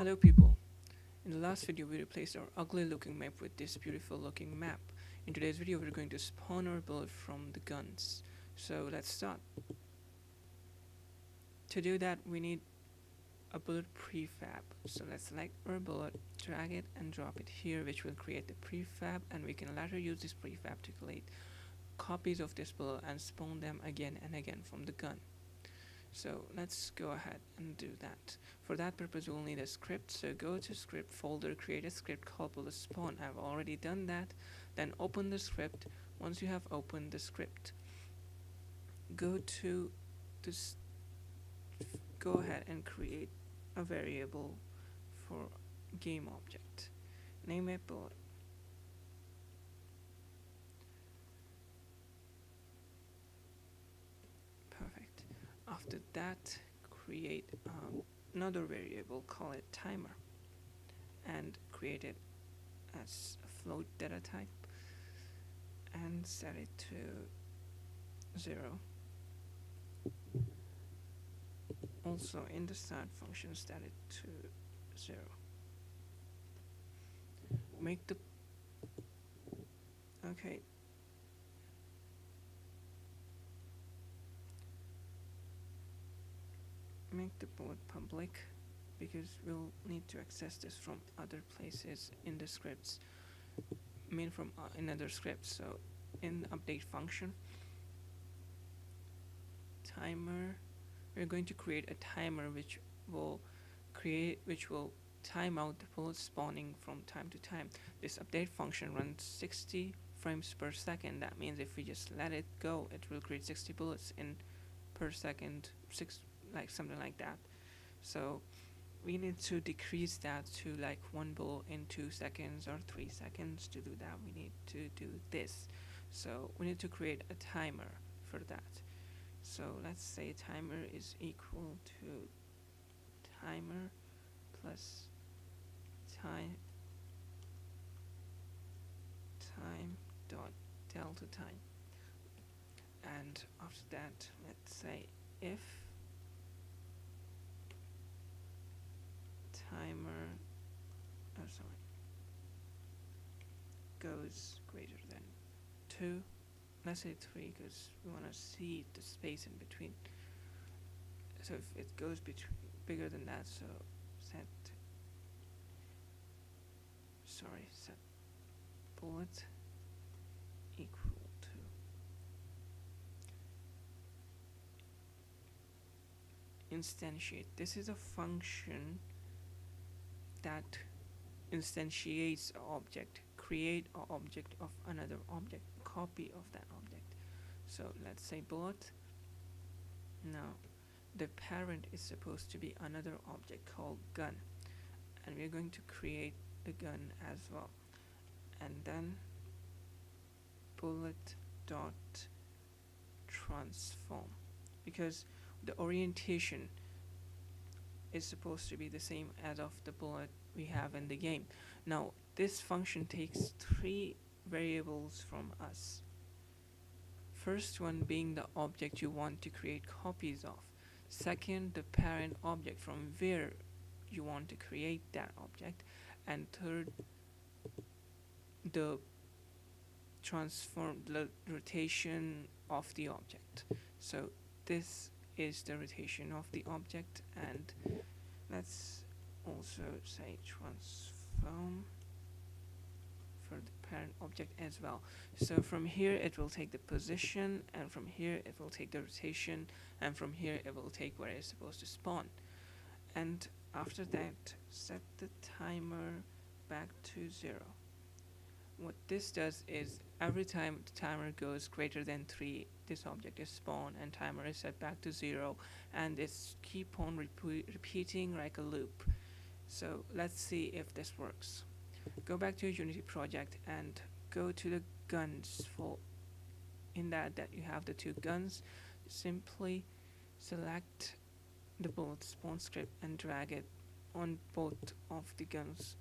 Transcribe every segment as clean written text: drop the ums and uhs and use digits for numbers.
Hello people, in the last video we replaced our ugly looking map with this beautiful looking map. In today's video we're going to spawn our bullet from the guns. So let's start. To do that we need a bullet prefab. So let's select our bullet, drag it and drop it here, which will create the prefab, and we can later use this prefab to collect copies of this bullet and spawn them again and again from the gun. So let's go ahead and do that. For that purpose we'll need a script, so go to script folder, create a script called bullet spawn. I've already done that. Then open the script. Once you have opened the script, go to this, go ahead and create a variable for game object. Name it bullet. Perfect. After that, create another variable, call it timer, and create it as a float data type and set it to 0. Also in the start function set it to 0. Make the make the bullet public, because we'll need to access this from other places in the scripts, from in other scripts. So in update function, timer, we're going to create a timer which will time out the bullets spawning from time to time. This update function runs 60 frames per second. That means if we just let it go, it will create 60 bullets in per second, something like that. So we need to decrease that to like 1 bullet in 2 seconds or 3 seconds. To do that we need to do this. So we need to create a timer for that. So let's say timer is equal to timer plus time dot delta time, and after that let's say if timer goes greater than 2, let's say 3 because we want to see the space in between. So if it goes bigger than that, so set bullet equal to instantiate. This is a function that instantiates an object, create an object of another object, copy of that object. So let's say bullet. Now the parent is supposed to be another object called gun, and we're going to create the gun as well, and then bullet dot transform, because the orientation is supposed to be the same as of the bullet we have in the game. Now this function takes 3 variables from us. First one being the object you want to create copies of. Second, the parent object from where you want to create that object. And third, the rotation of the object. So this is the rotation of the object, and let's also say transform for the parent object as well. So from here it will take the position, and from here it will take the rotation, and from here it will take where it's supposed to spawn. And after that set the timer back to 0. What this does is every time the timer goes greater than 3, this object is spawned and timer is set back to 0, and it's keep on repeating like a loop. So let's see if this works. Go back to your Unity project and go to the guns in that you have the 2 guns. Simply select the bullet spawn script and drag it on both of the guns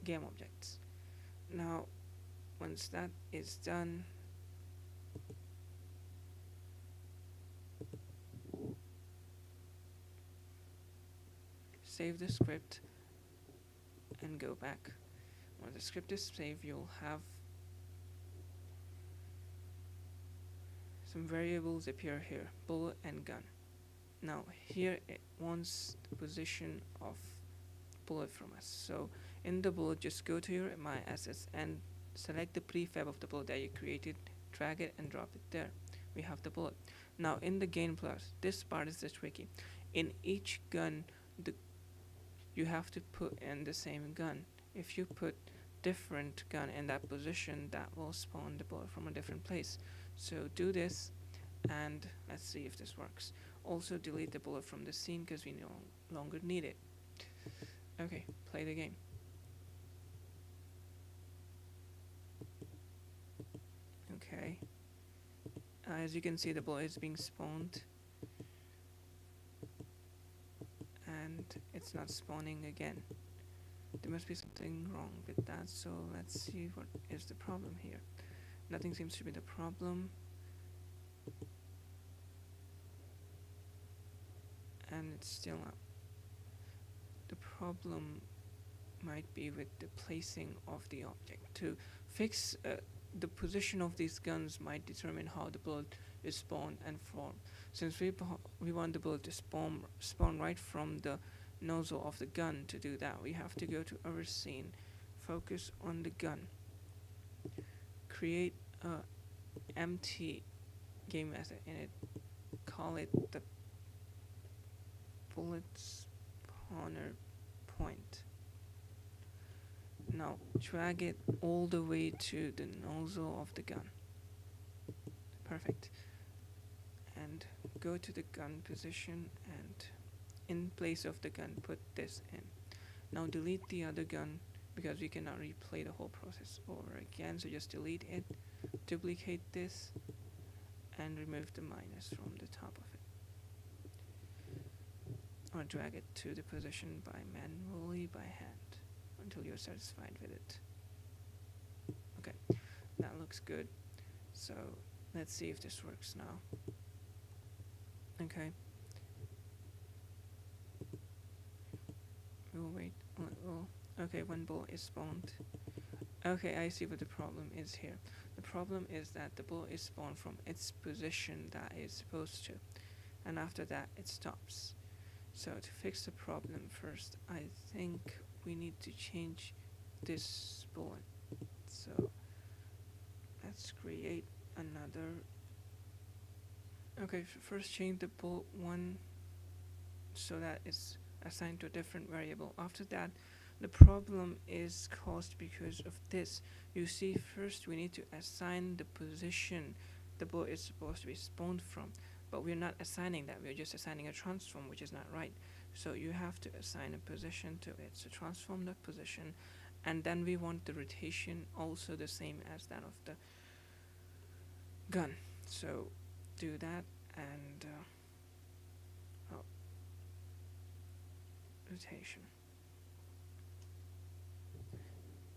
game objects. Now once that is done, save the script and go back. When the script is saved, you'll have some variables appear here, bullet and gun. Now here it wants the position of bullet from us. So in the bullet, just go to your My Assets and select the prefab of the bullet that you created, drag it and drop it there. We have the bullet. Now in the gain plus, this part is the tricky. In each gun, you have to put in the same gun. If you put different gun in that position, that will spawn the bullet from a different place. So do this and let's see if this works. Also delete the bullet from the scene because we no longer need it. Okay, play the game. Okay, as you can see, the bullet is being spawned and it's not spawning again. There must be something wrong with that, so let's see what is the problem here. Nothing seems to be the problem, and it's still up. The problem might be with the placing of the object. To fix the position of these guns might determine how the bullet is spawned and formed. Since we want the bullet to spawn right from the nozzle of the gun, to do that we have to go to our scene, focus on the gun, create a empty game asset in it, call it the bullet spawner point. Now drag it all the way to the nozzle of the gun. Perfect. And go to the gun position and in place of the gun put this in. Now delete the other gun because we cannot replay the whole process over again, so just delete it, duplicate this and remove the minus from the top of it, or drag it to the position manually by hand until you're satisfied with it. Okay, that looks good. So let's see if this works now. Okay, we'll wait a little. Okay, one bullet is spawned. Okay, I see what the problem is here. The problem is that the bullet is spawned from its position that it's supposed to, and after that it stops. So to fix the problem first, I think we need to change this bullet. So let's create another. Okay, first change the bullet 1 so that it's assigned to a different variable. After that, the problem is caused because of this. You see, first we need to assign the position the bullet is supposed to be spawned from, but we're not assigning that, we're just assigning a transform, which is not right. So you have to assign a position to it. So transform the position, and then we want the rotation also the same as that of the gun. So do that and rotation.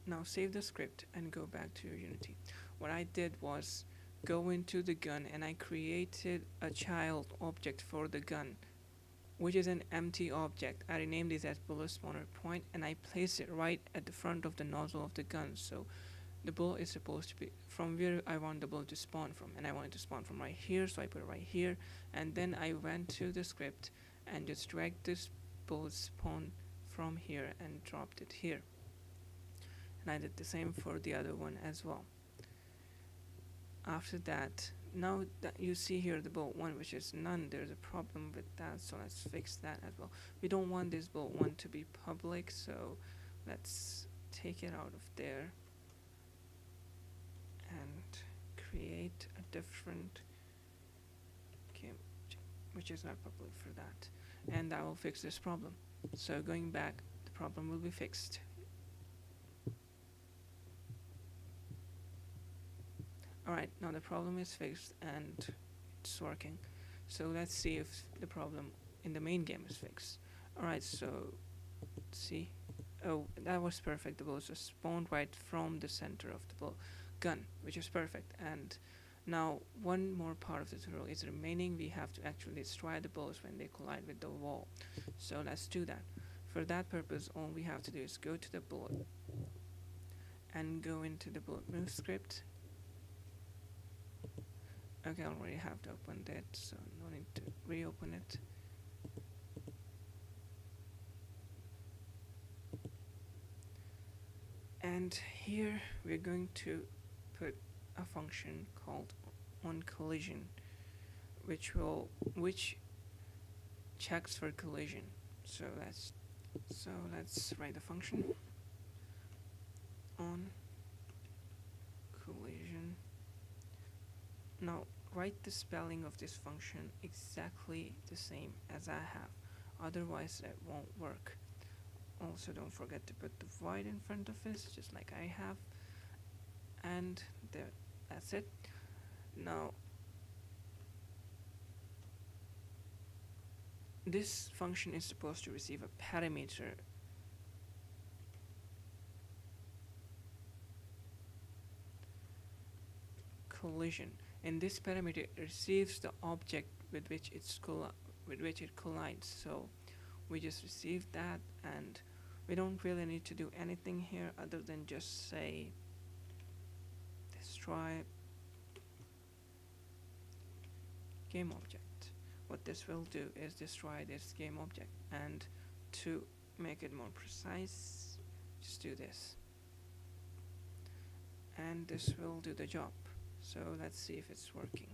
Now save the script and go back to your Unity. What I did was go into the gun and I created a child object for the gun, which is an empty object. I renamed this as bullet spawner point and I place it right at the front of the nozzle of the gun. So the bullet is supposed to be from where I want the bullet to spawn from, and I want it to spawn from right here, so I put it right here, and then I went to the script and just dragged this bullet spawn from here and dropped it here. And I did the same for the other one as well. After that, now that you see here the bullet 1, which is none, there's a problem with that, so let's fix that as well. We don't want this bullet 1 to be public, so let's take it out of there and create a different game which is not public for that, and that will fix this problem. So going back, the problem will be fixed. Alright, now the problem is fixed and it's working. So let's see if the problem in the main game is fixed. Alright, so see, oh, that was perfect. The bullets just spawned right from the center of the gun, which is perfect. And now one more part of the tutorial is remaining. We have to actually destroy the bullets when they collide with the wall. So let's do that. For that purpose, all we have to do is go to the bullet and go into the bullet move script. Okay, I already have opened it, so no need to reopen it. And here we're going to put a function called onCollision, which checks for collision. So let's write the function on collision. Now write the spelling of this function exactly the same as I have, otherwise it won't work. Also, don't forget to put the void in front of it, just like I have, and there, that's it. Now this function is supposed to receive a parameter collision, and this parameter receives the object with which it collides. So we just received that, and we don't really need to do anything here other than just say destroy game object. What this will do is destroy this game object, and to make it more precise, just do this, and this will do the job. So let's see if it's working.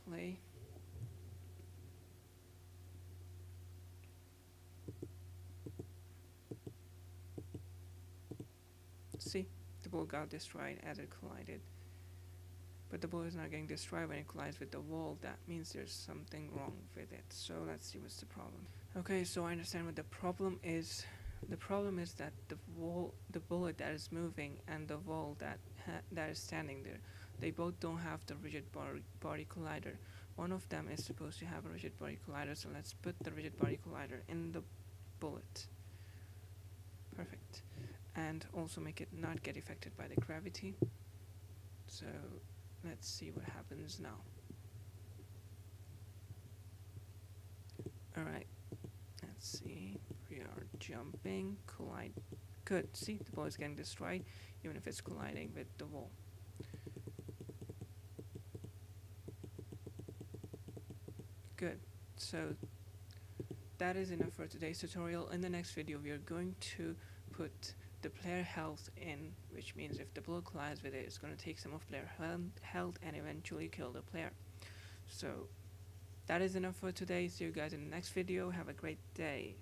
Play. See, the ball got destroyed as it collided, but the ball is not getting destroyed when it collides with the wall. That means there's something wrong with it. So let's see what's the problem. Okay, so I understand what the problem is. The problem is that the bullet that is moving and the wall that is standing there, they both don't have the rigid body collider. One of them is supposed to have a rigid body collider, so let's put the rigid body collider in the bullet. Perfect. And also make it not get affected by the gravity. So let's see what happens now. Alright, let's see. We are jumping, collide. Good. See, the ball is getting destroyed even if it's colliding with the wall. Good. So that is enough for today's tutorial. In the next video, we are going to put the player health in, which means if the bullet collides with it, it's going to take some of player health and eventually kill the player. So that is enough for today. See you guys in the next video. Have a great day.